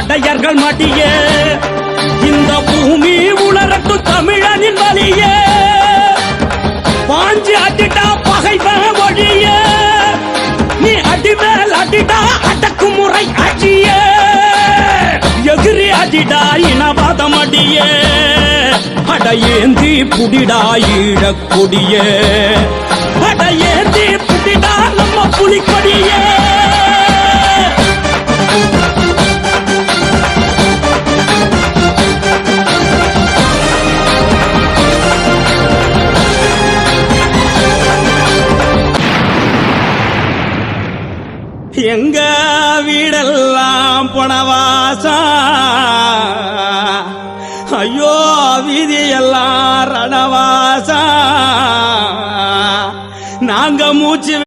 மடையர்கள் மாட்டியே இந்த பூமி உலரத்து தமிழனின் வலியே பாஞ்சி அடிட்டா பகைவன் ஒழிய நீ அடிமேல் அடிடா அடக்குமுறை அடியே எதிரி அடிடா இனவாதம் அடியே அடையேந்தி புடிடா ஈழக்கொடியே அடையேந்தி புடிடா நம்ம புலிக்கொடியே எங்க வீடெல்லாம் பணவாசா ஐயோ வீதியெல்லாம் ரணவாசா நாங்க மூச்சு